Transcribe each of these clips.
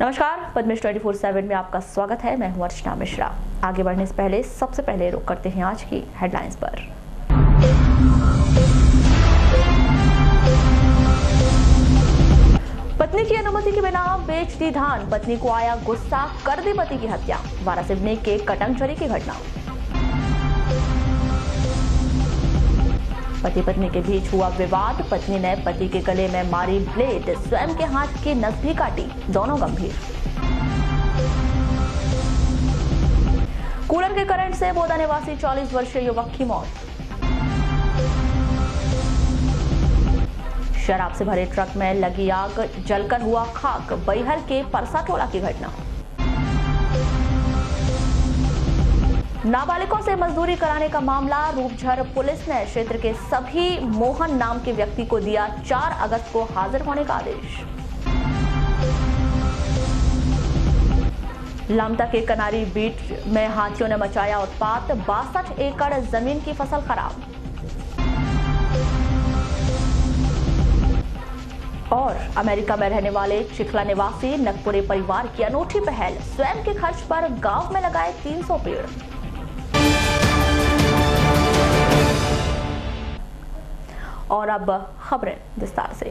नमस्कार, पद्मेश 24/7 में आपका स्वागत है। मैं हूं अर्चना मिश्रा। आगे बढ़ने से पहले सबसे पहले रुक करते हैं आज की हेडलाइंस पर। पत्नी की अनुमति के बिना बेच दी धान, पत्नी को आया गुस्सा, कर दी पति की हत्या। वारासिवनी के कटंगचरी की घटना। पति पत्नी के बीच हुआ विवाद, पत्नी ने पति के गले में मारी ब्लेड, स्वयं के हाथ की नस भी काटी, दोनों गंभीर। कूलर के करंट से बोदा निवासी 40 वर्षीय युवक की मौत। शराब से भरे ट्रक में लगी आग, जलकर हुआ खाक, बैहर के परसा टोला की घटना। नाबालिगों से मजदूरी कराने का मामला, रूपझर पुलिस ने क्षेत्र के सभी मोहन नाम के व्यक्ति को दिया 4 अगस्त को हाजिर होने का आदेश। लमता के कनारी बीट में हाथियों ने मचाया उत्पात, 62 एकड़ जमीन की फसल खराब। और अमेरिका में रहने वाले चिखला निवासी नकपुरे परिवार की अनूठी पहल, स्वयं के खर्च पर गांव में लगाए 300 पेड़। और अब खबरें विस्तार से।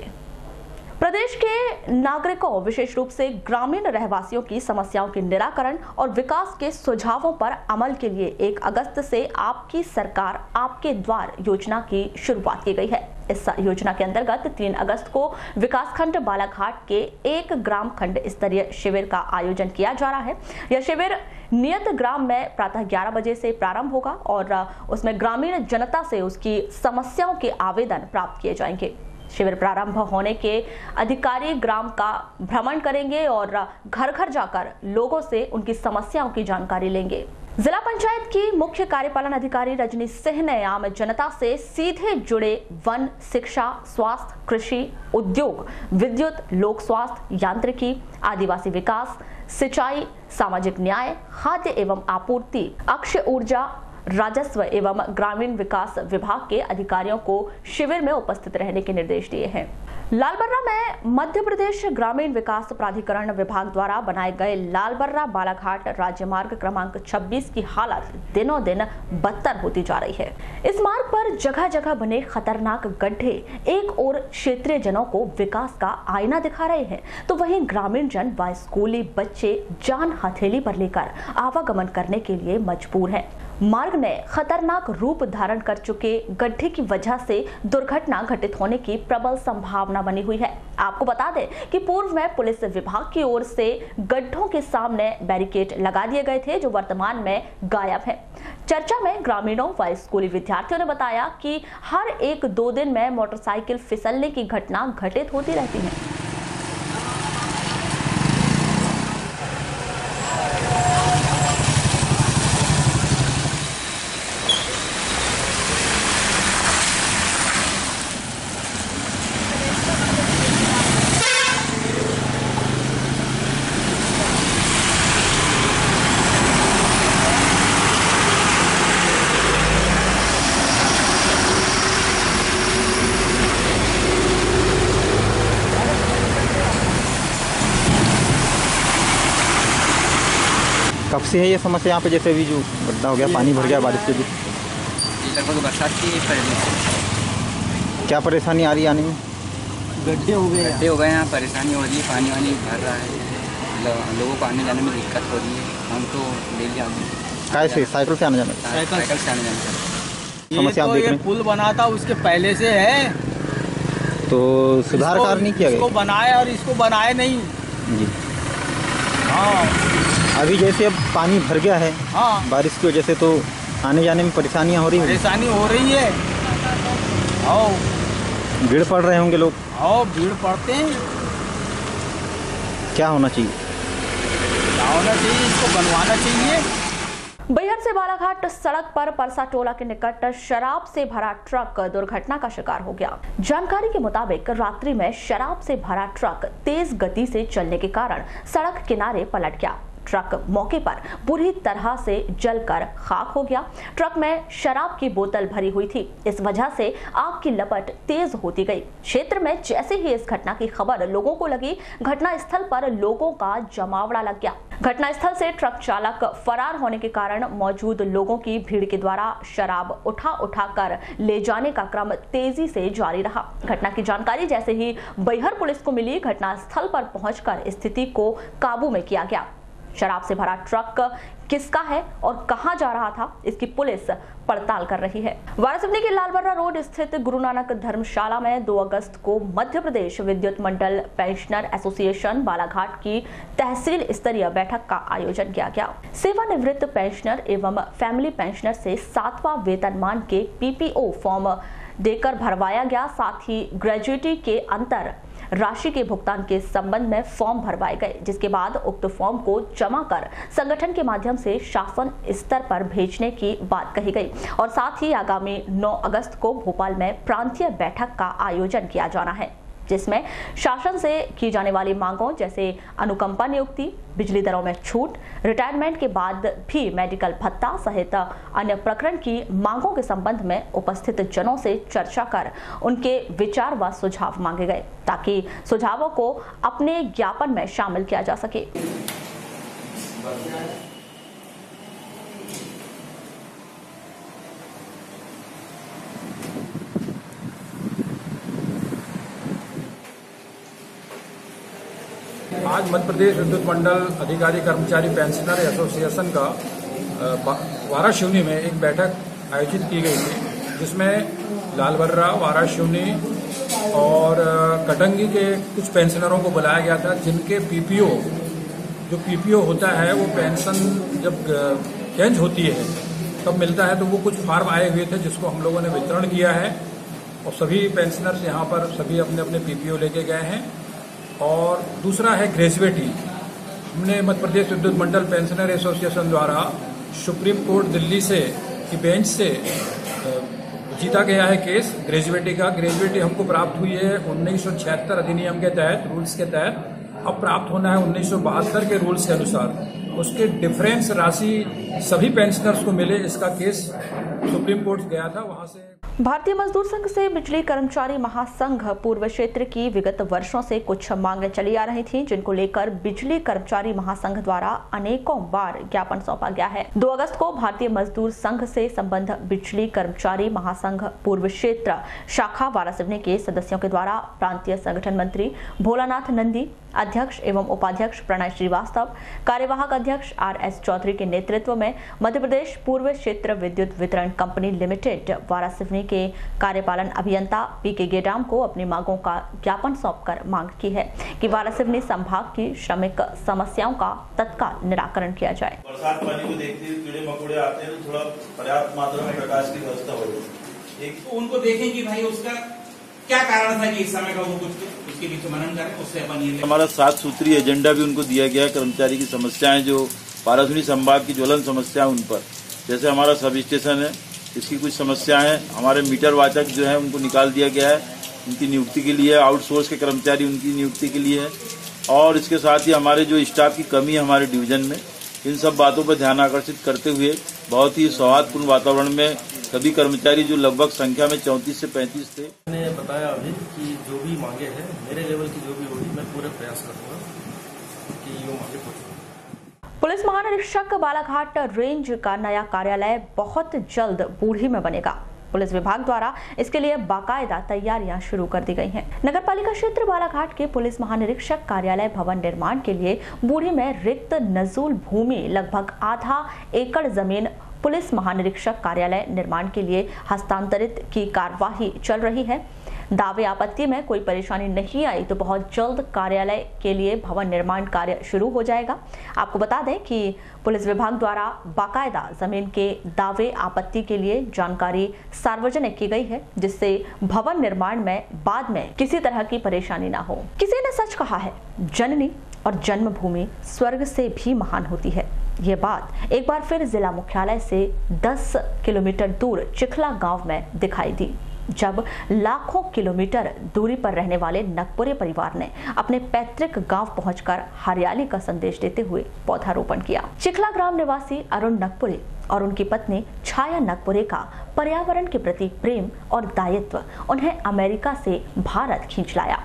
प्रदेश के नागरिकों, विशेष रूप से ग्रामीण रहवासियों की समस्याओं के निराकरण और विकास के सुझावों पर अमल के लिए 1 अगस्त से आपकी सरकार आपके द्वार योजना की शुरुआत की गई है। इस योजना के अंतर्गत 3 अगस्त को विकासखंड बालाघाट के 1 ग्राम खंड स्तरीय शिविर का आयोजन किया जा रहा है। यह शिविर नियत ग्राम में प्रातः 11 बजे से प्रारंभ होगा और उसमें ग्रामीण जनता से उसकी समस्याओं के आवेदन प्राप्त किए जाएंगे। शिविर प्रारंभ होने के अधिकारी ग्राम का भ्रमण करेंगे और घर घर जाकर लोगों से उनकी समस्याओं की जानकारी लेंगे। जिला पंचायत की मुख्य कार्यपालन अधिकारी रजनी सिंह ने आम जनता से सीधे जुड़े वन, शिक्षा, स्वास्थ्य, कृषि, उद्योग, विद्युत, लोक स्वास्थ्य, यांत्रिकी, आदिवासी विकास, सिंचाई, सामाजिक न्याय, खाद्य एवं आपूर्ति, अक्षय ऊर्जा, राजस्व एवं ग्रामीण विकास विभाग के अधिकारियों को शिविर में उपस्थित रहने के निर्देश दिए हैं। लालबर्रा में मध्य प्रदेश ग्रामीण विकास प्राधिकरण विभाग द्वारा बनाए गए लालबर्रा बालाघाट राज्य मार्ग क्रमांक 26 की हालत दिनों दिन बदतर होती जा रही है। इस मार्ग पर जगह जगह बने खतरनाक गड्ढे एक और क्षेत्रीय जनों को विकास का आईना दिखा रहे हैं, तो वहीं ग्रामीण जन व स्कूली बच्चे जान हथेली पर लेकर आवागमन करने के लिए मजबूर हैं। मार्ग में खतरनाक रूप धारण कर चुके गड्ढे की वजह से दुर्घटना घटित होने की प्रबल संभावना बनी हुई है। आपको बता दें कि पूर्व में पुलिस विभाग की ओर से गड्ढों के सामने बैरिकेड लगा दिए गए थे, जो वर्तमान में गायब है। चर्चा में ग्रामीणों व स्कूली विद्यार्थियों ने बताया कि हर 1-2 दिन में मोटरसाइकिल फिसलने की घटना घटित होती रहती है। कब से है ये समस्या यहाँ पे? जैसे अभी जो गड्ढा हो गया, पानी भर गया बारिश के लिए, लगभग बरसात की पहले से। क्या परेशानी आ रही है आने में? गड्ढे हो गए यहाँ, परेशानी हो रही है, पानी वानी भर रहा है, लोगों को आने जाने में दिक्कत हो रही है। हम तो डेली आते हैं। कैसे? साइकिल से आने जाना? साइकिल से आने जाना। समस्या आप देख रहे हैं? पुल बना था उसके पहले से है, तो सुधार कार्य नहीं किया गया? इसको बनाया और इसको बनाए नहीं जी। हाँ, अभी जैसे अब पानी भर गया है हाँ, बारिश की वजह से, तो आने जाने में परेशानियाँ हो रही है? परेशानी हो रही है। आओ, भीड़ पड़ रहे होंगे लोग? आओ, भीड़ पड़ते हैं। क्या होना चाहिए? क्या होना चाहिए? इसको बनवाना चाहिए। बैहर से बालाघाट सड़क पर परसा टोला के निकट शराब से भरा ट्रक दुर्घटना का शिकार हो गया। जानकारी के मुताबिक रात्रि में शराब से भरा ट्रक तेज गति से चलने के कारण सड़क किनारे पलट गया। ट्रक मौके पर बुरी तरह से जलकर खाक हो गया। ट्रक में शराब की बोतल भरी हुई थी। इस वजह से आग की लपट तेज होती गई। क्षेत्र में जैसे ही इस घटना की खबर लोगों को लगी, घटनास्थल पर लोगों का जमावड़ा लग गया। घटनास्थल से ट्रक चालक फरार होने के कारण मौजूद लोगों की भीड़ के द्वारा शराब उठा कर ले जाने का क्रम तेजी से जारी रहा। घटना की जानकारी जैसे ही बैहर पुलिस को मिली, घटनास्थल पर पहुंचकर स्थिति को काबू में किया गया। शराब से भरा ट्रक किसका है और कहां जा रहा था, इसकी पुलिस पड़ताल कर रही है। वारासिवनी के लालबर्रा रोड स्थित गुरु नानक धर्मशाला में 2 अगस्त को मध्य प्रदेश विद्युत मंडल पेंशनर एसोसिएशन बालाघाट की तहसील स्तरीय बैठक का आयोजन किया गया। सेवानिवृत्त पेंशनर एवं फैमिली पेंशनर से 7वां वेतनमान के पीपीओ फॉर्म देकर भरवाया गया। साथ ही ग्रेजुएटी के अंतर राशि के भुगतान के संबंध में फॉर्म भरवाए गए, जिसके बाद उक्त फॉर्म को जमा कर संगठन के माध्यम से शासन स्तर पर भेजने की बात कही गई और साथ ही आगामी 9 अगस्त को भोपाल में प्रांतीय बैठक का आयोजन किया जाना है, जिसमें शासन से की जाने वाली मांगों जैसे अनुकंपा नियुक्ति, बिजली दरों में छूट, रिटायरमेंट के बाद भी मेडिकल भत्ता सहित अन्य प्रकरण की मांगों के संबंध में उपस्थित जनों से चर्चा कर उनके विचार व सुझाव मांगे गए, ताकि सुझावों को अपने ज्ञापन में शामिल किया जा सके। आज मध्य प्रदेश विद्युत मंडल अधिकारी कर्मचारी पेंशनर एसोसिएशन का वारासिवनी में एक बैठक आयोजित की गई थी, जिसमें लालबर्रा, वारासिवनी और कटंगी के कुछ पेंशनरों को बुलाया गया था, जिनके पीपीओ होता है वो पेंशन जब चेंज होती है तब मिलता है, तो वो कुछ फॉर्म आए हुए थे जिसको हम लोगों ने वितरण किया है और सभी पेंशनर्स यहाँ पर सभी अपने अपने पीपीओ लेके गए हैं। और दूसरा है ग्रेजुएटी। हमने मध्य प्रदेश विद्युत मंडल पेंशनर एसोसिएशन द्वारा सुप्रीम कोर्ट दिल्ली से की बेंच से जीता गया है केस ग्रेजुएटी का। ग्रेजुएटी हमको प्राप्त हुई है 1976 अधिनियम के तहत, रूल्स के तहत। अब प्राप्त होना है 1972 के रूल्स के अनुसार। उसके डिफरेंस राशि सभी पेंशनर्स को मिले, इसका केस सुप्रीम कोर्ट गया था। वहां से भारतीय मजदूर संघ से बिजली कर्मचारी महासंघ पूर्व क्षेत्र की विगत वर्षों से कुछ मांगें चली आ रही थीं, जिनको लेकर बिजली कर्मचारी महासंघ द्वारा अनेकों बार ज्ञापन सौंपा गया है। 2 अगस्त को भारतीय मजदूर संघ से संबंध बिजली कर्मचारी महासंघ पूर्व क्षेत्र शाखा वारासिवनी के सदस्यों के द्वारा प्रांतीय संगठन मंत्री भोलानाथ नंदी, अध्यक्ष एवं उपाध्यक्ष प्रणय श्रीवास्तव, कार्यवाहक अध्यक्ष RS चौधरी के नेतृत्व में मध्य प्रदेश पूर्व क्षेत्र विद्युत वितरण कंपनी लिमिटेड वारासिवनी के कार्यपालन अभियंता PK गेडाम को अपनी मांगों का ज्ञापन सौंपकर मांग की है कि वारासिवनी संभाग की श्रमिक समस्याओं का तत्काल निराकरण किया जाए। बरसात पानी को देखते हुए कीड़े मकोड़े आते हैं, तो थोड़ा पर्याप्त मात्रा में प्रकाश की व्यवस्था हो जाए। एक तो उनको देखें कि भाई उसका क्या कारण था कि इस समय का वो कुछ उसके बीच मनन करें, उससे अपन ये हमारा 7 सूत्रीय एजेंडा भी उनको दिया गया है। कर्मचारी की समस्याएं जो वारासिवनी संभाग की ज्वलन समस्या उन पर, जैसे हमारा सब स्टेशन है, इसकी कुछ समस्या है। हमारे मीटर वाचक जो है उनको निकाल दिया गया है, उनकी नियुक्ति के लिए। आउटसोर्स के कर्मचारी उनकी नियुक्ति के लिए है। और इसके साथ ही हमारे जो स्टाफ की कमी है हमारे डिवीजन में, इन सब बातों पर ध्यान आकर्षित करते हुए बहुत ही सौहार्दपूर्ण वातावरण में सभी कर्मचारी जो लगभग संख्या में 34 से 35 थे। मैंने बताया अभी कि जो भी मांगे हैं मेरे लेवल की जो भी होगी मैं पूरे प्रयास करूंगा कि ये मांगे पूरी। पुलिस महानिरीक्षक बालाघाट रेंज का नया कार्यालय बहुत जल्द बूढ़ी में बनेगा। पुलिस विभाग द्वारा इसके लिए बाकायदा तैयारियां शुरू कर दी गई हैं। नगरपालिका क्षेत्र बालाघाट के पुलिस महानिरीक्षक कार्यालय भवन निर्माण के लिए बूढ़ी में रिक्त नजूल भूमि लगभग आधा एकड़ जमीन पुलिस महानिरीक्षक कार्यालय निर्माण के लिए हस्तांतरित की कार्यवाही चल रही है। दावे आपत्ति में कोई परेशानी नहीं आई तो बहुत जल्द कार्यालय के लिए भवन निर्माण कार्य शुरू हो जाएगा। आपको बता दें कि पुलिस विभाग द्वारा बाकायदा जमीन के दावे आपत्ति के लिए जानकारी सार्वजनिक की गई है, जिससे भवन निर्माण में बाद में किसी तरह की परेशानी ना हो। किसी ने सच कहा है, जननी और जन्मभूमि स्वर्ग से भी महान होती है। ये बात एक बार फिर जिला मुख्यालय से 10 किलोमीटर दूर चिखला गांव में दिखाई दी। जब लाखों किलोमीटर दूरी पर रहने वाले नगपुरे परिवार ने अपने पैतृक गांव पहुंचकर हरियाली का संदेश देते हुए पौधारोपण किया। चिखला ग्राम निवासी अरुण नगपुरे और उनकी पत्नी छाया नगपुरे का पर्यावरण के प्रति प्रेम और दायित्व उन्हें अमेरिका से भारत खींच लाया।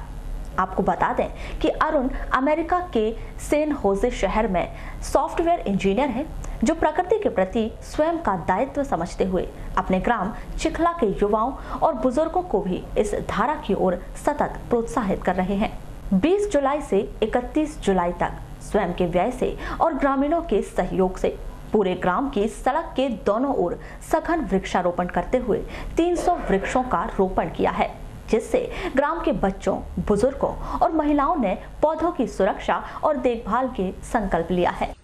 आपको बता दें कि अरुण अमेरिका के सैन होजे शहर में सॉफ्टवेयर इंजीनियर हैं, जो प्रकृति के प्रति स्वयं का दायित्व समझते हुए अपने ग्राम चिखला के युवाओं और बुजुर्गों को भी इस धारा की ओर सतत प्रोत्साहित कर रहे हैं। 20 जुलाई से 31 जुलाई तक स्वयं के व्यय से और ग्रामीणों के सहयोग से पूरे ग्राम की सड़क के दोनों ओर सघन वृक्षारोपण करते हुए 300 वृक्षों का रोपण किया है, जिससे ग्राम के बच्चों, बुजुर्गों और महिलाओं ने पौधों की सुरक्षा और देखभाल के संकल्प लिया है।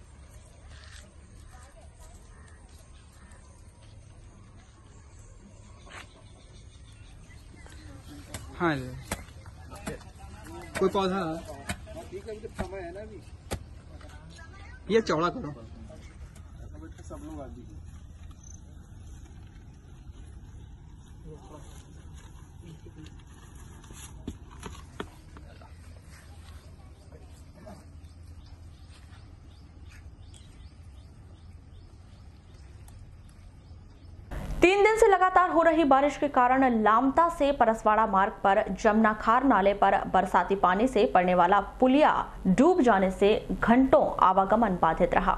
हाँ जी, कोई पौधा ये चौड़ा करो। सब लोग आ दीजिए। तीन दिन से लगातार हो रही बारिश के कारण लामता से परसवाड़ा मार्ग पर जमनाखार नाले पर बरसाती पानी से पड़ने वाला पुलिया डूब जाने से घंटों आवागमन बाधित रहा।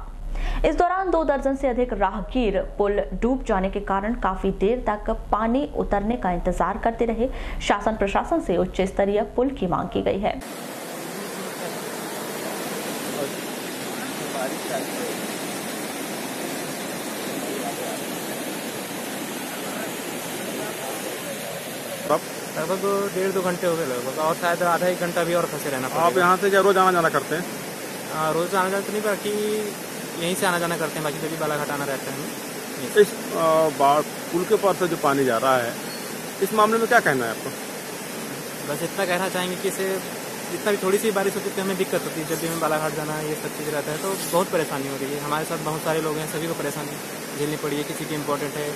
इस दौरान 2 दर्जन से अधिक राहगीर पुल डूब जाने के कारण काफी देर तक पानी उतरने का इंतजार करते रहे। शासन प्रशासन से उच्च स्तरीय पुल की मांग की गई है। लगभग 1.5-2 घंटे हो गए लगभग, और शायद आधा 1 घंटा भी और फंसे रहना पड़ेगा। आप यहाँ से क्या रोज आना जाना करते हैं? रोज आना जाना तो नहीं, बाकी यहीं से आना जाना करते हैं, बाकी कभी बालाघाट आना रहता है हमें। इस पुल के पास से जो पानी जा रहा है, इस मामले में क्या कहना है आपको? बस इतना कहना चाहेंगे कि इसे जितना भी थोड़ी सी बारिश होती है हमें दिक्कत होती है। जब भी हमें बालाघाट जाना है, ये सब चीज़ रहता है तो बहुत परेशानी हो रही है। हमारे साथ बहुत सारे लोग हैं, सभी को परेशानी झेलनी पड़ी है। किसी की इम्पोर्टेंट है,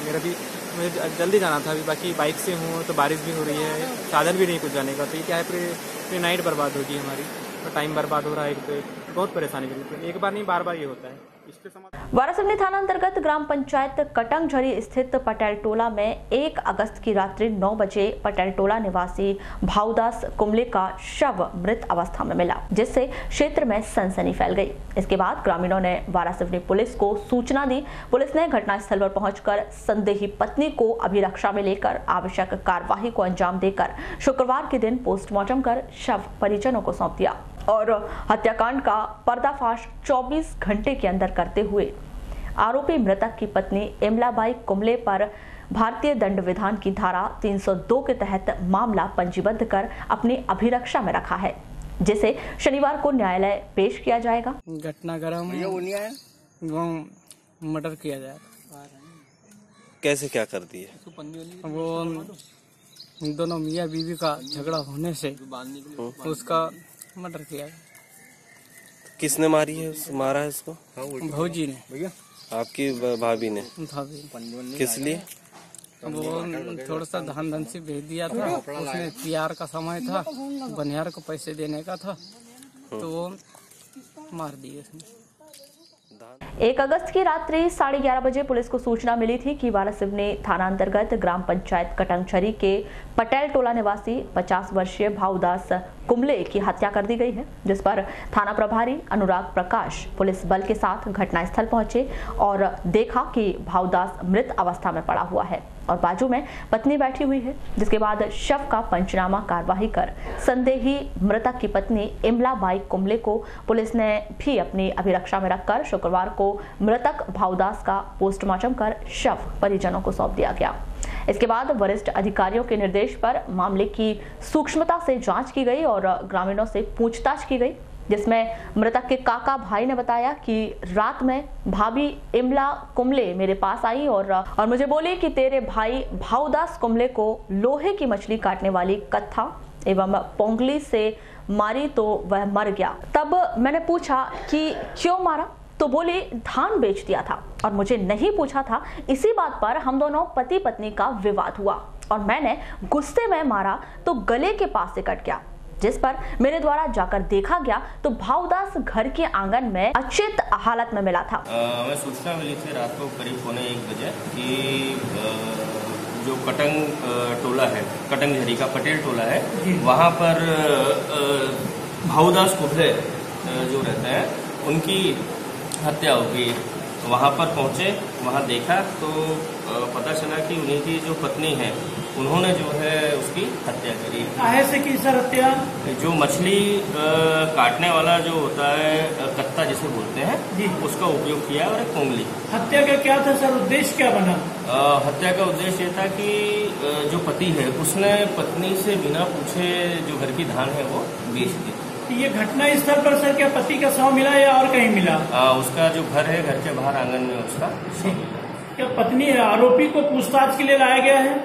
मुझे जल्दी जाना था अभी, बाकी बाइक से हूँ तो बारिश भी हो रही है, साधन भी नहीं कुछ जाने का, तो ये क्या है पूरी नाइट बर्बाद होगी हमारी, तो टाइम बर्बाद हो रहा है। तो बहुत परेशानी होती है, एक बार नहीं बार-बार ये होता है। वारासिवनी थाना अंतर्गत ग्राम पंचायत कटंगझरी स्थित पटेल टोला में 1 अगस्त की रात्रि 9 बजे पटेल टोला निवासी भाऊदास कुंबले का शव मृत अवस्था में मिला, जिससे क्षेत्र में सनसनी फैल गई। इसके बाद ग्रामीणों ने वारासिवनी पुलिस को सूचना दी। पुलिस ने घटनास्थल पर पहुंचकर संदेही पत्नी को अभिरक्षा में लेकर आवश्यक कार्यवाही को अंजाम देकर शुक्रवार के दिन पोस्टमार्टम कर शव परिजनों को सौंप दिया और हत्याकांड का पर्दाफाश 24 घंटे के अंदर करते हुए आरोपी मृतक की पत्नी इमलाबाई कुंबले पर भारतीय दंड विधान की धारा 302 के तहत मामला पंजीबद्ध कर अपनी अभिरक्षा में रखा है, जिसे शनिवार को न्यायालय पेश किया जाएगा। घटनाक्रम मर्डर किया जाएगा। कैसे क्या कर दिए? वो दोनों मियाँ बीवी का झगड़ा होने से उसका मर्डर किया। किसने मारी है? मारा है उसको? भौजी ने। आपकी भाभी ने? भाभी। किस लिए? वो थोड़ा सा धन से भेज दिया था, उसने तिहार का समय था, बनियार को पैसे देने का था, तो वो मार दिए उसने। 1 अगस्त की रात्रि 11:30 बजे पुलिस को सूचना मिली थी कि वारासिवनी थाना अंतर्गत ग्राम पंचायत कटंगझरी के पटेल टोला निवासी 50 वर्षीय भाऊदास कुंबले की हत्या कर दी गई है, जिस पर थाना प्रभारी अनुराग प्रकाश पुलिस बल के साथ घटनास्थल पहुंचे और देखा कि भाऊदास मृत अवस्था में पड़ा हुआ है और बाजू में पत्नी बैठी हुई है। जिसके बाद शव का पंचनामा कार्यवाही कर संदेही मृतक की पत्नी इमलाबाई कुंबले को पुलिस ने भी अपनी अभिरक्षा में रखकर शुक्रवार को मृतक भाऊदास का पोस्टमार्टम कर शव परिजनों को सौंप दिया गया। इसके बाद वरिष्ठ अधिकारियों के निर्देश पर मामले की सूक्ष्मता से जांच की गई और ग्रामीणों से पूछताछ की गई, जिसमें मृतक के काका भाई ने बताया कि रात में भाभी इमला कुंबले मेरे पास आई और मुझे बोली कि तेरे भाई भाऊदास कुंबले को लोहे की मछली काटने वाली कत्था एवं पोंगली से मारी तो वह मर गया। तब मैंने पूछा कि क्यों मारा, तो बोली धान बेच दिया था और मुझे नहीं पूछा था। इसी बात पर हम दोनों पति पत्नी का विवाद हुआ और मैंने गुस्से में मारा तो गले के पास से कट गया, जिस पर मेरे द्वारा जाकर देखा गया तो भावदास घर के आंगन में अचेत हालत में मिला था। हमें सूचना मिली थी रात को करीब 1:45 बजे कि जो कटंग टोला है, कटंग झरी का पटेल टोला है, वहाँ पर भावदास कुबले जो रहते हैं उनकी हत्या हो गई। वहाँ पर पहुँचे, वहाँ देखा तो पता चला कि उन्हीं की जो पत्नी है उन्होंने जो है उसकी हत्या करी। काहे से की सर हत्या? जो मछली काटने वाला जो होता है कत्ता जिसे बोलते हैं जी, उसका उपयोग किया और एक कोंगली। हत्या का क्या था सर, उद्देश्य क्या बना? हत्या का उद्देश्य ये था कि जो पति है उसने पत्नी से बिना पूछे जो घर की धान है वो बेच दी। ये घटना स्थल पर सर क्या पति का शव मिला या और कहीं मिला? उसका जो घर है, घर के बाहर आंगन में उसका शव मिला। क्या पत्नी आरोपी को पूछताछ के लिए लाया गया है?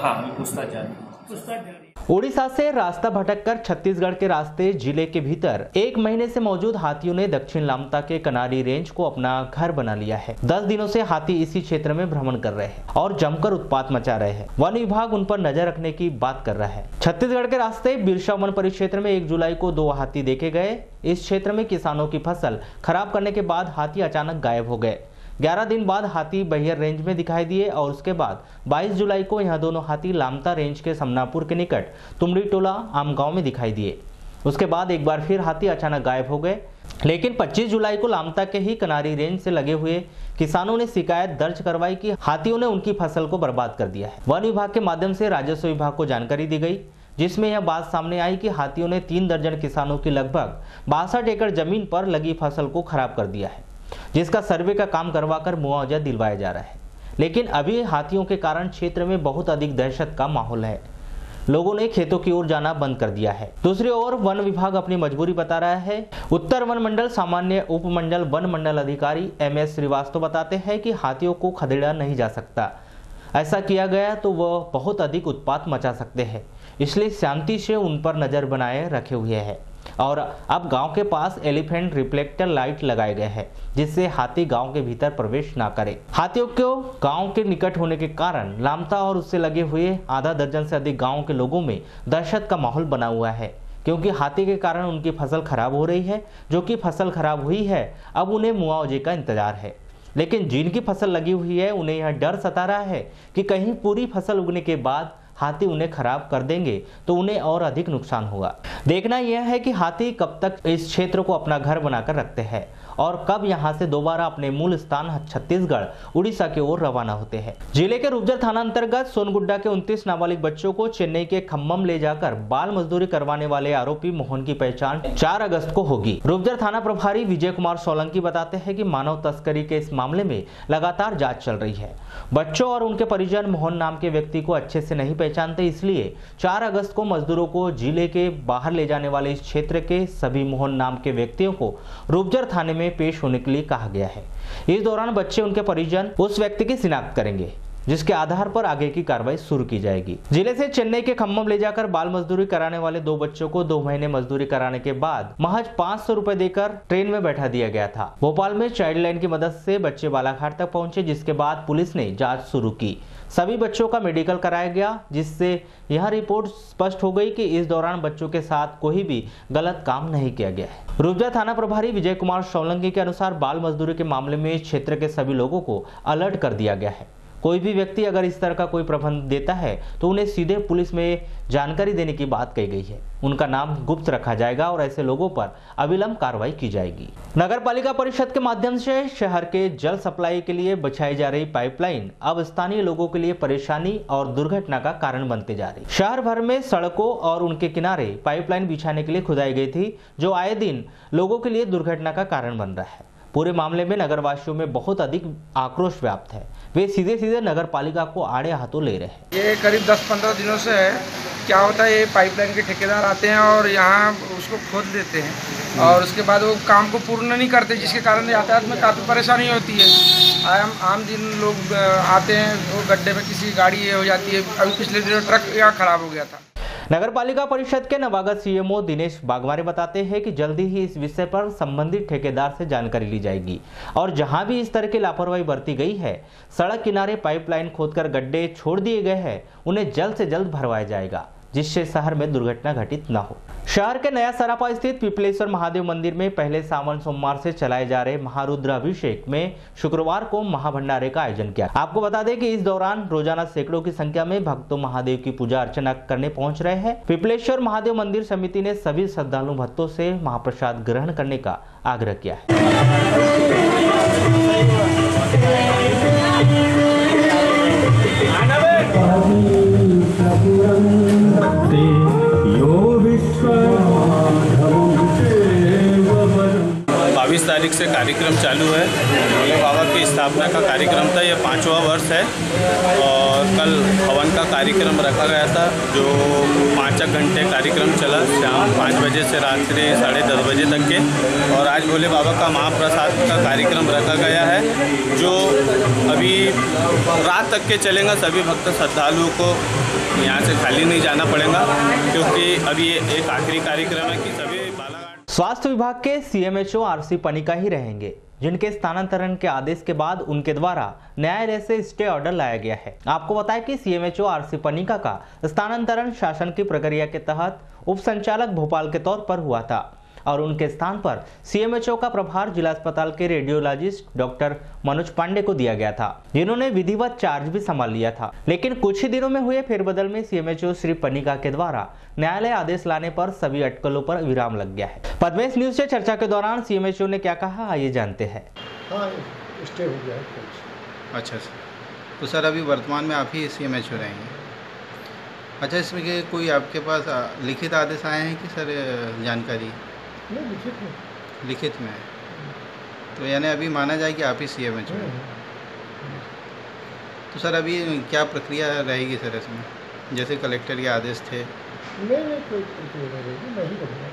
हाँ, पूछताछ जारी। ओडिशा से रास्ता भटककर छत्तीसगढ़ के रास्ते जिले के भीतर 1 महीने से मौजूद हाथियों ने दक्षिण लामता के कनारी रेंज को अपना घर बना लिया है। 10 दिनों से हाथी इसी क्षेत्र में भ्रमण कर रहे हैं और जमकर उत्पात मचा रहे हैं। वन विभाग उन पर नजर रखने की बात कर रहा है। छत्तीसगढ़ के रास्ते बिरसा वन परिक्षेत्र में 1 जुलाई को 2 हाथी देखे गए। इस क्षेत्र में किसानों की फसल खराब करने के बाद हाथी अचानक गायब हो गए। 11 दिन बाद हाथी बहियर रेंज में दिखाई दिए और उसके बाद 22 जुलाई को यह दोनों हाथी लामता रेंज के समनापुर के निकट तुमड़ी टोला आम गांव में दिखाई दिए। उसके बाद एक बार फिर हाथी अचानक गायब हो गए। लेकिन 25 जुलाई को लामता के ही कनारी रेंज से लगे हुए किसानों ने शिकायत दर्ज करवाई कि हाथियों ने उनकी फसल को बर्बाद कर दिया है। वन विभाग के माध्यम से राजस्व विभाग को जानकारी दी गई, जिसमें यह बात सामने आई कि हाथियों ने 3 दर्जन किसानों की लगभग 62 एकड़ जमीन पर लगी फसल को खराब कर दिया है, जिसका सर्वे का काम करवाकर मुआवजा दिलवाया जा रहा है। लेकिन अभी हाथियों के कारण क्षेत्र में बहुत अधिक दहशत का माहौल है। लोगों ने खेतों की ओर जाना बंद कर दिया है। दूसरी ओर वन विभाग अपनी मजबूरी बता रहा है। उत्तर वन मंडल सामान्य उप मंडल वन मंडल अधिकारी MS श्रीवास्तव बताते हैं कि हाथियों को खदेड़ा नहीं जा सकता। ऐसा किया गया तो वह बहुत अधिक उत्पात मचा सकते हैं, इसलिए शांति से उन पर नजर बनाए रखे हुए हैं और अब गांव के पास एलिफेंट रिफ्लेक्टर लाइट लगाए गए हैं, जिससे हाथी गांव के भीतर प्रवेश ना करे। हाथियों को गांव के निकट होने के कारण लामता और उससे लगे हुए आधा दर्जन से अधिक गांव के लोगों में दहशत का माहौल बना हुआ है, क्योंकि हाथी के कारण उनकी फसल खराब हो रही है। जो कि फसल खराब हुई है, अब उन्हें मुआवजे का इंतजार है। लेकिन जिनकी फसल लगी हुई है उन्हें यह डर सता रहा है कि कहीं पूरी फसल उगने के बाद हाथी उन्हें खराब कर देंगे तो उन्हें और अधिक नुकसान होगा। देखना यह है कि हाथी कब तक इस क्षेत्र को अपना घर बनाकर रखते हैं और कब यहां से दोबारा अपने मूल स्थान छत्तीसगढ़ उड़ीसा की ओर रवाना होते हैं। जिले के रूपजर थाना अंतर्गत सोनगुड्डा के 29 नाबालिग बच्चों को चेन्नई के खम्मम ले जाकर बाल मजदूरी करवाने वाले आरोपी मोहन की पहचान 4 अगस्त को होगी। रूपजर थाना प्रभारी विजय कुमार सोलंकी बताते हैं कि मानव तस्करी के इस मामले में लगातार जाँच चल रही है। बच्चों और उनके परिजन मोहन नाम के व्यक्ति को अच्छे से नहीं पहचानते, इसलिए 4 अगस्त को मजदूरों को जिले के बाहर ले जाने वाले इस क्षेत्र के सभी मोहन नाम के व्यक्तियों को रूपजर थाने में पेश होने के लिए कहा गया है। इस दौरान बच्चे उनके परिजन उस व्यक्ति की शिनाख्त करेंगे, जिसके आधार पर आगे की कार्रवाई शुरू की जाएगी। जिले से चेन्नई के खम्मम ले जाकर बाल मजदूरी कराने वाले 2 बच्चों को 2 महीने मजदूरी कराने के बाद महज 500 रुपए देकर ट्रेन में बैठा दिया गया था। भोपाल में चाइल्ड लाइन की मदद से बच्चे बालाघाट तक पहुंचे, जिसके बाद पुलिस ने जाँच शुरू की। सभी बच्चों का मेडिकल कराया गया, जिससे यह रिपोर्ट स्पष्ट हो गई कि इस दौरान बच्चों के साथ कोई भी गलत काम नहीं किया गया है। रूपजा थाना प्रभारी विजय कुमार सोलंकी के अनुसार बाल मजदूरी के मामले में क्षेत्र के सभी लोगों को अलर्ट कर दिया गया है। कोई भी व्यक्ति अगर इस तरह का कोई प्रबंध देता है तो उन्हें सीधे पुलिस में जानकारी देने की बात कही गई है। उनका नाम गुप्त रखा जाएगा और ऐसे लोगों पर अविलंब कार्रवाई की जाएगी। नगर पालिका परिषद के माध्यम से शहर के जल सप्लाई के लिए बिछाई जा रही पाइपलाइन अब स्थानीय लोगों के लिए परेशानी और दुर्घटना का कारण बनते जा रही। शहर भर में सड़कों और उनके किनारे पाइपलाइन बिछाने के लिए खुदाई गई थी, जो आए दिन लोगों के लिए दुर्घटना का कारण बन रहा है। पूरे मामले में नगरवासियों में बहुत अधिक आक्रोश व्याप्त है। वे सीधे सीधे नगर पालिका को आड़े हाथों ले रहे हैं। ये करीब 10-15 दिनों से है। क्या होता है, ये पाइपलाइन के ठेकेदार आते हैं और यहाँ उसको खोद देते हैं और उसके बाद वो काम को पूर्ण नहीं करते, जिसके कारण यातायात में काफ़ी परेशानी होती है। आम दिन लोग आते हैं, वो गड्ढे में किसी गाड़ी हो जाती है। अभी पिछले दिनों ट्रक यहाँ खराब हो गया था। नगरपालिका परिषद के नवागत सीएमओ दिनेश बागवारे बताते हैं कि जल्दी ही इस विषय पर संबंधित ठेकेदार से जानकारी ली जाएगी और जहां भी इस तरह की लापरवाही बरती गई है, सड़क किनारे पाइपलाइन खोदकर गड्ढे छोड़ दिए गए हैं, उन्हें जल्द से जल्द भरवाया जाएगा, जिससे शहर में दुर्घटना घटित न हो। शहर के नया सरापा स्थित पिपलेश्वर महादेव मंदिर में पहले सावन सोमवार से चलाए जा रहे महारुद्राभिषेक में शुक्रवार को महाभंडारे का आयोजन किया। आपको बता दें कि इस दौरान रोजाना सैकड़ों की संख्या में भक्तों महादेव की पूजा अर्चना करने पहुंच रहे हैं। पिपलेश्वर महादेव मंदिर समिति ने सभी श्रद्धालु भक्तों से महाप्रसाद ग्रहण करने का आग्रह किया है। तारीख से कार्यक्रम चालू है। भोले बाबा की स्थापना का कार्यक्रम था, ये 5वां वर्ष है और कल हवन का कार्यक्रम रखा गया था जो 5 घंटे कार्यक्रम चला, शाम 5 बजे से रात्रि 10:30 बजे तक के। और आज भोले बाबा का महाप्रसाद का कार्यक्रम रखा गया है जो अभी रात तक के चलेगा। सभी भक्त श्रद्धालुओं को यहाँ से खाली नहीं जाना पड़ेगा क्योंकि अभी ये एक आखिरी कार्यक्रम है कि सभी स्वास्थ्य विभाग के सीएमएचओ आरसी पनिका ही रहेंगे, जिनके स्थानांतरण के आदेश के बाद उनके द्वारा न्यायालय से स्टे ऑर्डर लाया गया है। आपको बताएं कि सीएमएचओ आरसी पनिका का स्थानांतरण शासन की प्रक्रिया के तहत उप संचालक भोपाल के तौर पर हुआ था और उनके स्थान पर सीएमएचओ का प्रभार जिला अस्पताल के रेडियोलॉजिस्ट डॉक्टर मनोज पांडे को दिया गया था, जिन्होंने विधिवत चार्ज भी संभाल लिया था। लेकिन कुछ ही दिनों में हुए फेरबदल में सीएमएचओ श्री पनिका के द्वारा न्यायालय आदेश लाने पर सभी अटकलों पर विराम लग गया है। पद्मेश न्यूज से चर्चा के दौरान सीएमएचओ ने क्या कहा, आइए जानते हैं। हाँ, स्टे हो गया है। अच्छा सर, तो सर अभी वर्तमान में आप ही सीएमएचओ रहेंगे। अच्छा, इसमें कोई आपके पास लिखित आदेश आए हैं कि सर जानकारी? नहीं, लिखित में है, तो यानी अभी माना जाए कि आप ही सीएमएचओ हैं। तो सर अभी क्या प्रक्रिया रहेगी सर इसमें, जैसे कलेक्टर के आदेश थे? नहीं, कोई प्रक्रिया नहीं रहेगी, मैं ही करूँगा।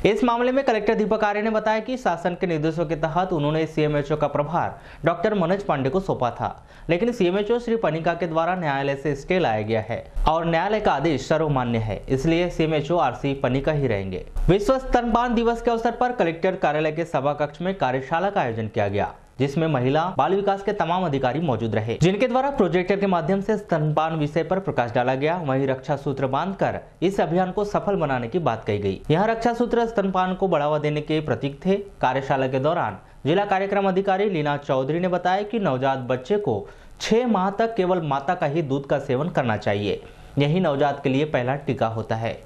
इस मामले में कलेक्टर दीपक आर्य ने बताया कि शासन के निर्देशों के तहत उन्होंने सीएमएचओ का प्रभार डॉक्टर मनोज पांडे को सौंपा था, लेकिन सीएमएचओ श्री पनिका के द्वारा न्यायालय से स्टे लाया गया है और न्यायालय का आदेश सर्वमान्य है, इसलिए सीएमएचओ आरसी पनिका ही रहेंगे। विश्व स्तनपान दिवस के अवसर पर कलेक्टर कार्यालय के सभा कक्ष में कार्यशाला का आयोजन किया गया, जिसमें महिला बाल विकास के तमाम अधिकारी मौजूद रहे, जिनके द्वारा प्रोजेक्टर के माध्यम से स्तनपान विषय पर प्रकाश डाला गया। वहीं रक्षा सूत्र बांधकर इस अभियान को सफल बनाने की बात कही गई। यह रक्षा सूत्र स्तनपान को बढ़ावा देने के प्रतीक थे। कार्यशाला के दौरान जिला कार्यक्रम अधिकारी लीना चौधरी ने बताया कि नवजात बच्चे को 6 माह तक केवल माता का ही दूध का सेवन करना चाहिए, यही नवजात के लिए पहला टीका होता है।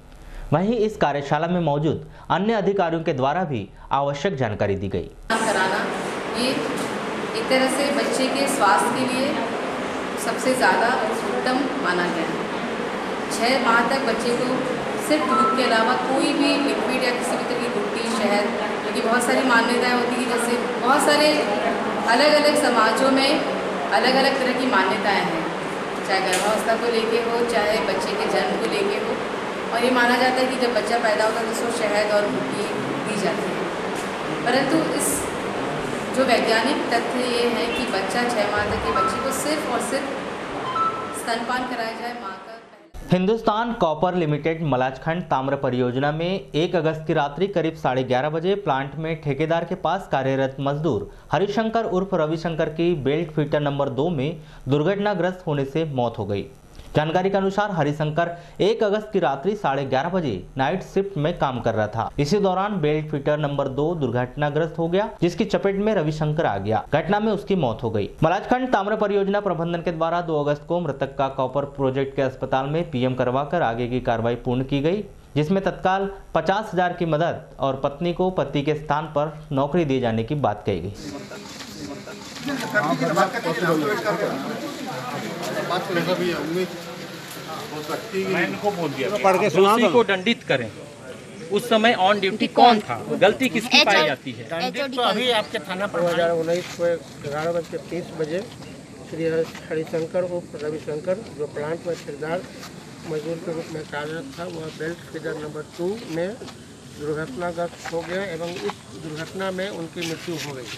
वहीं इस कार्यशाला में मौजूद अन्य अधिकारियों के द्वारा भी आवश्यक जानकारी दी गई। ये एक तरह से बच्चे के स्वास्थ्य के लिए सबसे ज़्यादा उत्तम माना गया है। 6 माह तक बच्चे को सिर्फ दूध के अलावा कोई भी लिक्विड या किसी भी तरह की रोटी, शहद, क्योंकि बहुत सारी मान्यताएं होती हैं, जैसे बहुत सारे अलग अलग समाजों में अलग अलग तरह की मान्यताएं हैं, चाहे गर्भावस्था को लेके हो, चाहे बच्चे के जन्म को लेके हो। और ये माना जाता है कि जब बच्चा पैदा होता है तो उसको शहद और रोटी दी जाती है, परंतु इस जो वैज्ञानिक तथ्य ये है कि बच्चा 6 माह तक के बच्चे को सिर्फ और सिर्फ स्तनपान कराया जाए माँ का। हिंदुस्तान कॉपर लिमिटेड मलाजखंड ताम्र परियोजना में 1 अगस्त की रात्रि करीब 11:30 बजे प्लांट में ठेकेदार के पास कार्यरत मजदूर हरिशंकर उर्फ रविशंकर की बेल्ट फीटर नंबर 2 में दुर्घटनाग्रस्त होने से मौत हो गई। जानकारी के अनुसार हरिशंकर 1 अगस्त की रात्रि 11:30 बजे नाइट शिफ्ट में काम कर रहा था। इसी दौरान बेल्ट फीटर नंबर 2 दुर्घटनाग्रस्त हो गया, जिसकी चपेट में रविशंकर आ गया। घटना में उसकी मौत हो गई। मलाजखंड ताम्र परियोजना प्रबंधन के द्वारा 2 अगस्त को मृतक का कॉपर प्रोजेक्ट के अस्पताल में पीएम करवाकर आगे की कार्रवाई पूर्ण की गई, जिसमें तत्काल 50,000 की मदद और पत्नी को पति के स्थान पर नौकरी दिए जाने की बात कही गई। दोषी को दंडित करें। उस समय ऑन ड्यूटी कौन था, गलती किसकी पाई जाती है? दंडित तो अभी आपके थाना 2019 को 11:30 बजे श्री हरिशंकर उर्फ रविशंकर, जो प्लांट में ठेकेदार मजदूर के रूप में कार्यरत था, वह बेल्ट फीडर नंबर 2 में दुर्घटनाग्रस्त हो गया एवं इस दुर्घटना में उनकी मृत्यु हो गई।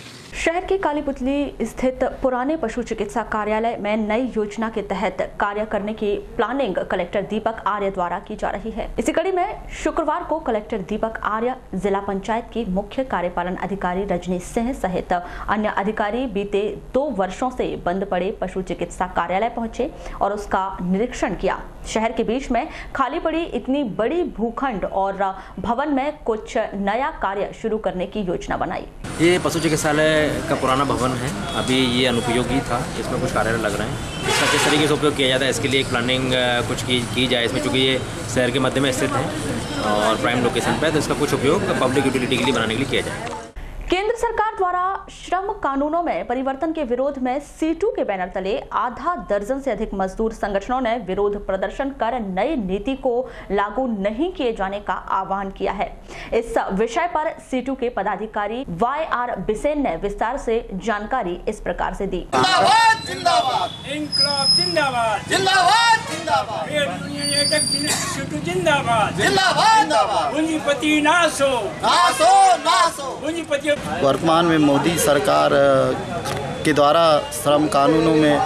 शहर के कालीपुतली स्थित पुराने पशु चिकित्सा कार्यालय में नई योजना के तहत कार्य करने की प्लानिंग कलेक्टर दीपक आर्य द्वारा की जा रही है। इसी कड़ी में शुक्रवार को कलेक्टर दीपक आर्य, जिला पंचायत की मुख्य कार्यपालन अधिकारी रजनी सिंह सहित अन्य अधिकारी बीते 2 वर्षों से बंद पड़े पशु चिकित्सा कार्यालय पहुंचे और उसका निरीक्षण किया। शहर के बीच में खाली पड़ी इतनी बड़ी भूखंड और भवन में कुछ नया कार्य शुरू करने की योजना बनाई। ये पशु चिकित्सालय का पुराना भवन है, अभी ये अनुपयोगी था, इसमें कुछ कार्यालय लग रहे हैं। इसका किस तरीके से उपयोग किया जाता है, इसके लिए एक प्लानिंग कुछ की जाए इसमें, चूँकि ये शहर के मध्य में स्थित है और प्राइम लोकेशन पे, तो इसका कुछ उपयोग पब्लिक यूटिलिटी के लिए बनाने के लिए किया जाए। केंद्र सरकार द्वारा श्रम कानूनों में परिवर्तन के विरोध में C2 के बैनर तले आधा दर्जन से अधिक मजदूर संगठनों ने विरोध प्रदर्शन कर नई नीति को लागू नहीं किए जाने का आह्वान किया है। इस विषय पर C2 के पदाधिकारी YR बिसेन ने विस्तार से जानकारी इस प्रकार से दी। जिंदाबाद जिंदाबाद, इंकलाब जिंदाबाद, जिंदाबाद जिंदाबाद, जिंदाबाद जिंदाबाद, पूंजीपति नाश हो, नाश हो, नाश हो, पूंजीपति। वर्तमान में मोदी सरकार के द्वारा श्रम कानूनों में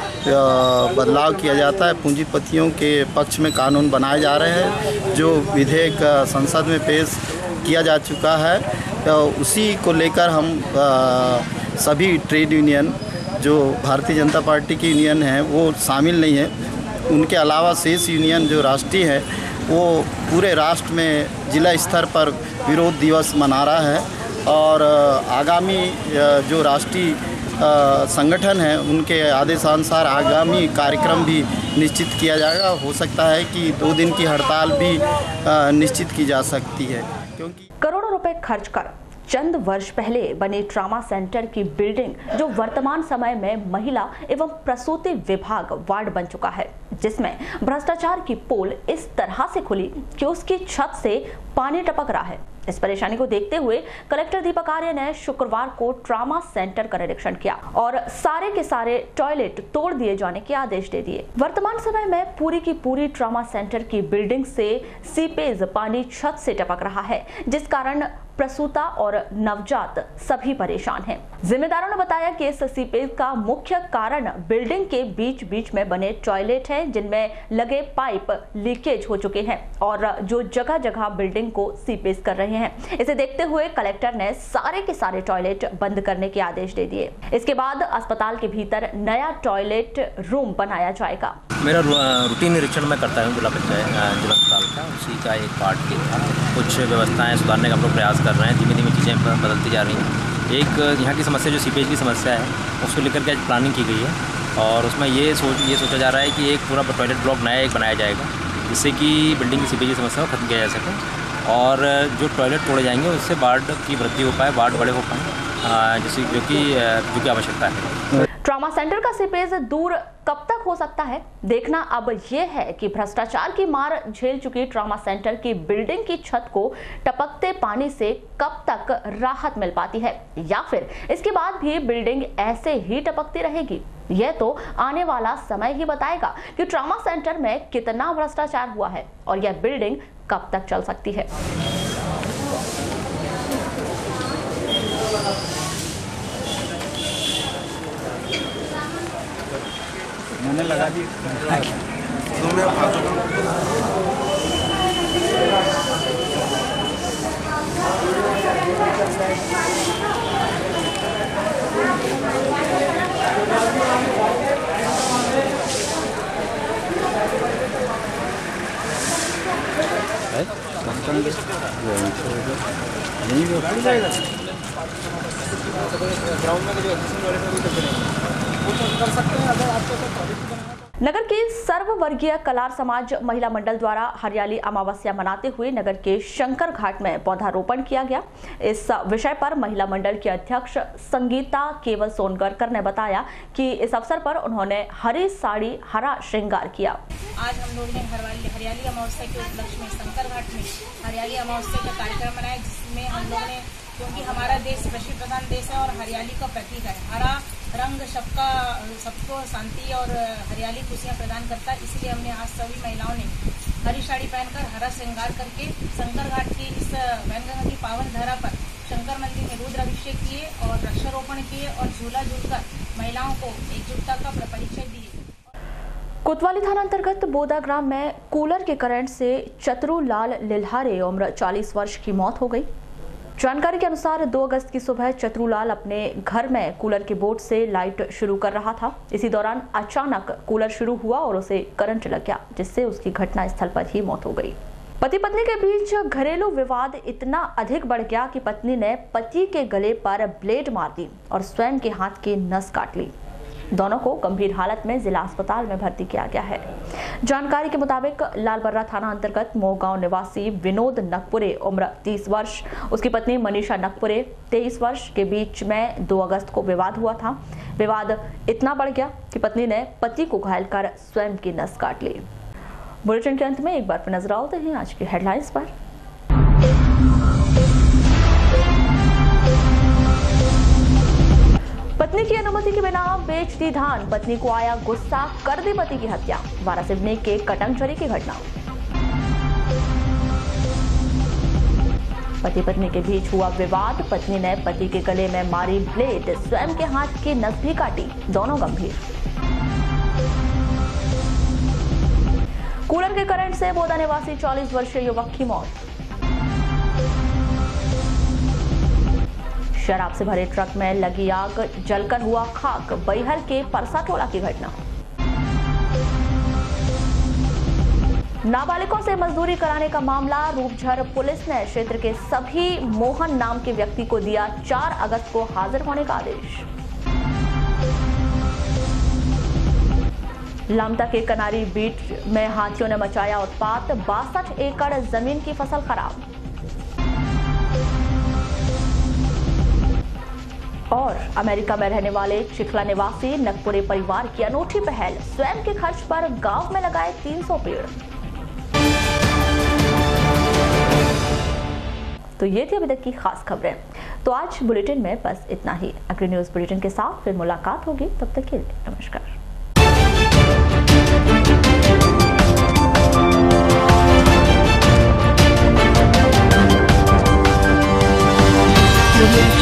बदलाव किया जाता है। पूंजीपतियों के पक्ष में कानून बनाए जा रहे हैं, जो विधेयक संसद में पेश किया जा चुका है। तो उसी को लेकर हम सभी ट्रेड यूनियन, जो भारतीय जनता पार्टी की यूनियन है, वो शामिल नहीं है। उनके अलावा शेष यूनियन जो राष्ट्रीय है, वो पूरे राष्ट्र में जिला स्तर पर विरोध दिवस मना रहा है और आगामी जो राष्ट्रीय संगठन है, उनके आदेशानुसार आगामी कार्यक्रम भी निश्चित किया जाएगा। हो सकता है कि 2 दिन की हड़ताल भी निश्चित की जा सकती है, क्योंकि करोड़ों रुपए खर्च कर चंद वर्ष पहले बने ट्रॉमा सेंटर की बिल्डिंग, जो वर्तमान समय में महिला एवं प्रसूति विभाग वार्ड बन चुका है, जिसमें भ्रष्टाचार की पोल इस तरह से खुली कि उसकी छत से पानी टपक रहा है। इस परेशानी को देखते हुए कलेक्टर दीपक आर्य ने शुक्रवार को ट्रॉमा सेंटर का निरीक्षण किया और सारे के सारे टॉयलेट तोड़ दिए जाने के आदेश दे दिए। वर्तमान समय में पूरी की पूरी ट्रॉमा सेंटर की बिल्डिंग से सीपेज पानी छत से टपक रहा है, जिस कारण प्रसूता और नवजात सभी परेशान हैं। जिम्मेदारों ने बताया कि इस सीपेज का मुख्य कारण बिल्डिंग के बीच बीच में बने टॉयलेट है, जिनमें लगे पाइप लीकेज हो चुके हैं और जो जगह जगह बिल्डिंग को सीपेज कर रहे हैं। इसे देखते हुए कलेक्टर ने सारे के सारे टॉयलेट बंद करने के आदेश दे दिए। इसके बाद अस्पताल के भीतर नया टॉयलेट रूम बनाया जाएगा। मेरा रूटीन निरीक्षण मैं करता हूँ जिला पंचायत जिला अस्पताल का, उसी का एक पार्ट ये था। कुछ व्यवस्थाएं सुधारने का हम लोग प्रयास कर रहे हैं, धीमे धीमे चीज़ें बदलती जा रही हैं। एक यहाँ की समस्या जो सीपेज की समस्या है, उसको लेकर के आज प्लानिंग की गई है और उसमें ये सोचा जा रहा है कि एक पूरा टॉयलेट ब्लॉक नया एक बनाया जाएगा, जिससे कि बिल्डिंग की सीपेज की समस्या को खत्म किया जा सके और जो टॉयलेट तोड़े जाएंगे उससे वार्ड की वृद्धि हो पाए, वार्ड बड़े हो पाए, जो कि आवश्यकता है। ट्रॉमा सेंटर का सीपेज दूर कब तक हो सकता है, देखना अब यह है कि भ्रष्टाचार की मार झेल चुकी ट्रॉमा सेंटर की बिल्डिंग की छत को टपकते पानी से कब तक राहत मिल पाती है, या फिर इसके बाद भी बिल्डिंग ऐसे ही टपकती रहेगी। यह तो आने वाला समय ही बताएगा कि ट्रॉमा सेंटर में कितना भ्रष्टाचार हुआ है और यह बिल्डिंग कब तक चल सकती है। मैंने लगा दी नगर के सर्ववर्गीय कलार समाज महिला मंडल द्वारा हरियाली अमावस्या मनाते हुए नगर के शंकर घाट में पौधारोपण किया गया। इस विषय पर महिला मंडल की अध्यक्ष संगीता केवल सोनगरकर ने बताया कि इस अवसर पर उन्होंने हरी साड़ी हरा श्रृंगार किया। आज हम लोग ने हरियाली अमावस्या के उपलक्ष्य में शंकर घाट में हरियाली अमावस्या का कार्यक्रम मनाया, जिसमें हम लोग ने, क्योंकि हमारा देश कृषि प्रधान देश है और हरियाली का प्रतीक है, हरा रंग सबको शांति और हरियाली खुशियाँ प्रदान करता है, इसलिए हमने आज सभी महिलाओं ने हरी साड़ी पहनकर हरा श्रृंगार करके शंकर घाट की इस वैनगंगा की पावन धारा पर शंकर शंकर मंदिर में रुद्राभिषेक किए और वृक्षारोपण किए और झूला झूलकर महिलाओं को एकजुटता का परिचय दिए। कोतवाली थाना अंतर्गत बोदा ग्राम में कूलर के करंट से चतुरूलाल लिल्हारे उम्र 40 वर्ष की मौत हो गई। जानकारी के अनुसार 2 अगस्त की सुबह चतुरूलाल अपने घर में कूलर के बोर्ड से लाइट शुरू कर रहा था। इसी दौरान अचानक कूलर शुरू हुआ और उसे करंट लग गया, जिससे उसकी घटना स्थल पर ही मौत हो गई। पति पत्नी के बीच घरेलू विवाद इतना अधिक बढ़ गया कि पत्नी ने पति के गले पर ब्लेड मार दी और स्वयं के हाथ की नस काट ली। दोनों को गंभीर हालत में जिला अस्पताल में भर्ती किया गया है। जानकारी के मुताबिक लालबर्रा थाना अंतर्गत मोहगांव निवासी विनोद नकपुरे उम्र 30 वर्ष, उसकी पत्नी मनीषा नकपुरे 23 वर्ष के बीच में 2 अगस्त को विवाद हुआ था। विवाद इतना बढ़ गया कि पत्नी ने पति को घायल कर स्वयं की नस काट ली। बुलेटिन के अंत में एक बार फिर नजर डालते हैं आज की हेडलाइंस पर। पत्नी की अनुमति के बिना बेच दी धान, पत्नी को आया गुस्सा, कर दी पति की हत्या। वारासिवनी के कटंगचरी की घटना। पति पत्नी के बीच हुआ विवाद, पत्नी ने पति के गले में मारी ब्लेड, स्वयं के हाथ की नस भी काटी, दोनों गंभीर। कूलर के करंट से बोदा निवासी 40 वर्षीय युवक की मौत। शराब से भरे ट्रक में लगी आग, जलकर हुआ खाक, बैहर के परसा टोला की घटना। नाबालिगों से मजदूरी कराने का मामला, रूपझर पुलिस ने क्षेत्र के सभी मोहन नाम के व्यक्ति को दिया 4 अगस्त को हाजिर होने का आदेश। लामता के कनारी बीट में हाथियों ने मचाया उत्पात, 62 एकड़ जमीन की फसल खराब। और अमेरिका में रहने वाले चिखला निवासी नकपुरे परिवार की अनूठी पहल, स्वयं के खर्च पर गांव में लगाए 300 पेड़। तो ये थी अभी तक की खास खबरें। तो आज बुलेटिन में बस इतना ही। अगली न्यूज बुलेटिन के साथ फिर मुलाकात होगी, तब तक के लिए नमस्कार। Thank you.